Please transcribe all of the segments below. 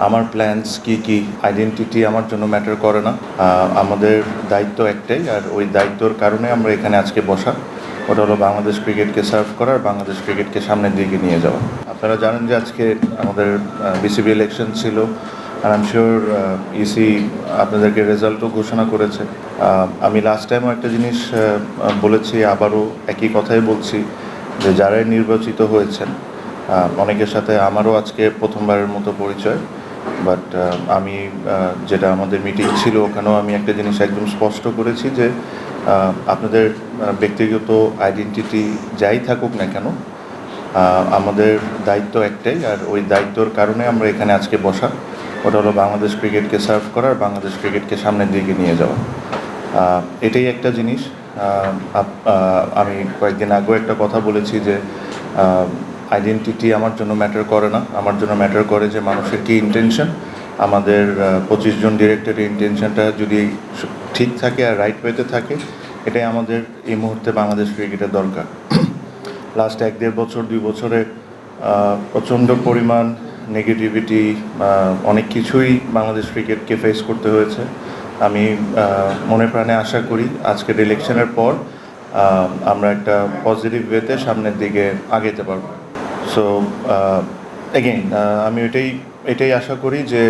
আমার প্ল্যানস কি আইডেন্টিটি আমার জন্য ম্যাটার করে না। আমাদের দায়িত্ব একটাই, আর ওই দায়িত্বর কারণে আমরা এখানে আজকে বসা। ওটা হলো বাংলাদেশ ক্রিকেটকে সার্ভ করা আর বাংলাদেশ ক্রিকেটকে সামনের দিকে নিয়ে যাওয়া। আপনারা জানেন যে আজকে আমাদের বিসিবি ইলেকশন ছিল, আর আই এম শিওর ইসি আপনাদেরকে রেজাল্টও ঘোষণা করেছে। আমি লাস্ট টাইমও একটা জিনিস বলেছি, আবারও একই কথাই বলছি, যে যারাই নির্বাচিত হয়েছেন অনেকের সাথে আমারও আজকে প্রথমবারের মতো পরিচয়। বাট আমি যেটা আমাদের মিটিং ছিল ওখানেও আমি একটা জিনিস একদম স্পষ্ট করেছি যে আপনাদের ব্যক্তিগত আইডেন্টিটি যাই থাকুক না কেন, আমাদের দায়িত্ব একটাই, আর ওই দায়িত্বর কারণে আমরা এখানে আজকে বসা। ওটা হলো বাংলাদেশ ক্রিকেটকে সার্ভ করা আর বাংলাদেশ ক্রিকেটকে সামনের দিকে নিয়ে যাওয়া। এটাই একটা জিনিস। আমি কয়েকদিন আগেও একটা কথা বলেছি যে আইডেন্টিটি আমার জন্য ম্যাটার করে না, আমার জন্য ম্যাটার করে যে মানুষের কী ইন্টেনশন। আমাদের 25 জন ডিরেক্টরের ইন্টেনশনটা যদি ঠিক থাকে আর রাইট ওয়েতে থাকে, এটাই আমাদের এই মুহূর্তে বাংলাদেশ ক্রিকেটের দরকার। লাস্ট 1-1.5 বছর 2 বছরে প্রচণ্ড পরিমাণ নেগেটিভিটি, অনেক কিছুই বাংলাদেশ ক্রিকেটকে ফেস করতে হয়েছে। আমি মনে প্রাণে আশা করি আজকের ইলেকশনের পর আমরা একটা পজিটিভ ওয়েতে সামনের দিকে আগাতে পারবো। সো এগেইন আমি এটাই আশা করি যে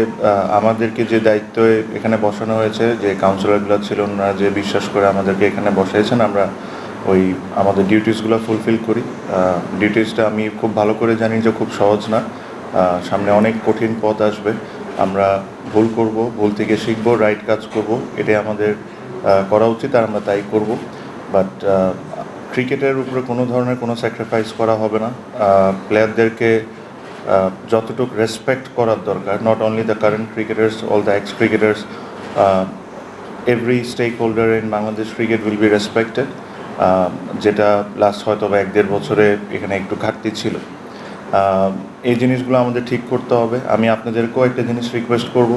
আমাদেরকে যে দায়িত্বে এখানে বসানো হয়েছে, যে কাউন্সিলরগুলো ছিল ওনারা যে বিশ্বাস করে আমাদেরকে এখানে বসাইছেন, আমরা ওই আমাদের ডিউটিসগুলো ফুলফিল করি। ডিউটিসটা আমি খুব ভালো করে জানি যে খুব সহজ না, সামনে অনেক কঠিন পথ আসবে। আমরা ভুল করব, ভুল থেকে শিখবো, রাইট কাজ করব, এটাই আমাদের করা উচিত, আর আমরা তাই করব। বাট ক্রিকেটের উপরে কোনো ধরনের কোনো স্যাক্রিফাইস করা হবে না। প্লেয়ারদেরকে যতটুকু রেসপেক্ট করার দরকার, not only the current cricketers, all the ex cricketers, every stakeholder in Bangladesh cricket will be respected, যেটা লাস্ট হয়তো বা 1-1.5 বছরে এখানে একটু ঘাটতি ছিল। এই জিনিসগুলো আমাদের ঠিক করতে হবে। আমি আপনাদেরকেও একটা জিনিস রিকোয়েস্ট করব,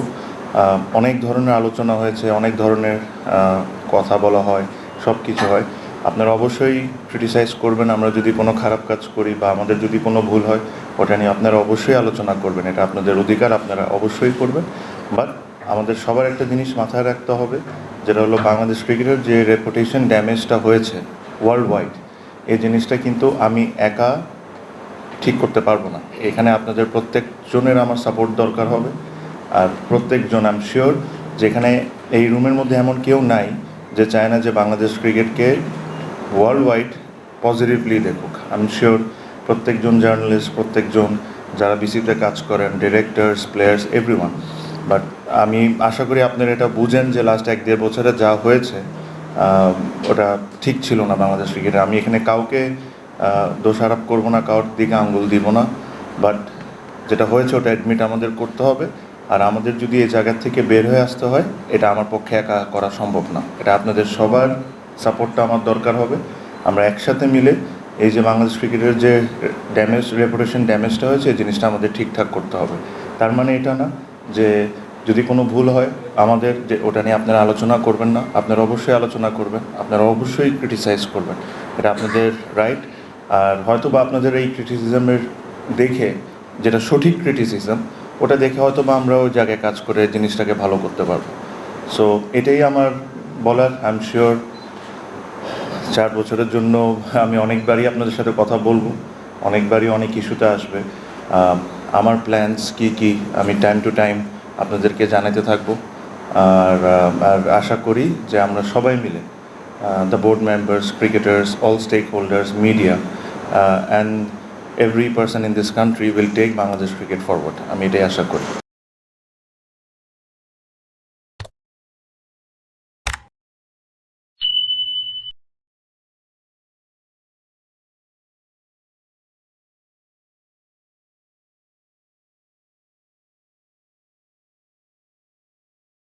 অনেক ধরনের আলোচনা হয়েছে, অনেক ধরনের কথা বলা হয়, সব কিছু হয়। আপনারা অবশ্যই ক্রিটিসাইজ করবেন আমরা যদি কোনো খারাপ কাজ করি বা আমাদের যদি কোনো ভুল হয়, ওটা নিয়ে আপনারা অবশ্যই আলোচনা করবেন, এটা আপনাদের অধিকার, আপনারা অবশ্যই করবেন। বাট আমাদের সবার একটা জিনিস মাথায় রাখতে হবে, যেটা হলো বাংলাদেশ ক্রিকেটের যে রেপুটেশন ড্যামেজটা হয়েছে ওয়ার্ল্ড ওয়াইড, এই জিনিসটা কিন্তু আমি একা ঠিক করতে পারবো না। এখানে আপনাদের প্রত্যেকজনের আমার সাপোর্ট দরকার হবে। আর প্রত্যেকজন আই এম শিওর যেখানে এই রুমের মধ্যে এমন কেউ নাই যে চায় না যে বাংলাদেশ ক্রিকেটকে ওয়ার্ল্ড ওয়াইড পজিটিভলি দেখুক। আই এম শিওর প্রত্যেকজন জার্নালিস্ট, প্রত্যেকজন যারা বিসিবিতে কাজ করেন, ডিরেক্টরস, প্লেয়ার্স, এভরিওয়ান। বাট আমি আশা করি আপনারা এটা বুঝেন যে লাস্ট 1-1.5 বছরে যা হয়েছে ওটা ঠিক ছিল না বাংলাদেশ ক্রিকেটে। আমি এখানে কাউকে দোষারোপ করবো না, কারোর দিকে আঙ্গুল দিব না। বাট যেটা হয়েছে ওটা অ্যাডমিট আমাদের করতে হবে। আর আমাদের যদি এই জায়গার থেকে বের হয়ে আসতে হয়, এটা আমার পক্ষে একা করা সম্ভব না। এটা আপনাদের সবার সাপোর্টটা আমার দরকার হবে। আমরা একসাথে মিলে এই যে বাংলাদেশ ক্রিকেটের যে রেপুটেশন ড্যামেজটা হয়েছে, এই জিনিসটা আমাদের ঠিকঠাক করতে হবে। তার মানে এটা না যে যদি কোনো ভুল হয় আমাদের, যে ওটা নিয়ে আপনারা আলোচনা করবেন না। আপনারা অবশ্যই আলোচনা করবেন, আপনারা অবশ্যই ক্রিটিসাইজ করবেন, এটা আপনাদের রাইট। আর হয়তো বা আপনাদের এই ক্রিটিসিজমের দেখে, যেটা সঠিক ক্রিটিসিজম, ওটা দেখে হয়তো বা আমরা ওই জায়গায় কাজ করে জিনিসটাকে ভালো করতে পারবো। সো এটাই আমার বলার। আই এম শিওর 4 বছরের জন্য আমি অনেকবারই আপনাদের সাথে কথা বলবো, অনেকবারই অনেক ইস্যুতে আসবে। আমার প্ল্যানস কি আমি টাইম টু টাইম আপনাদেরকে জানাতে থাকবো। আর আশা করি যে আমরা সবাই মিলে, the board members, cricketers, all stakeholders, media, and every person in this country will take Bangladesh cricket forward. আমি এটাই আশা করি।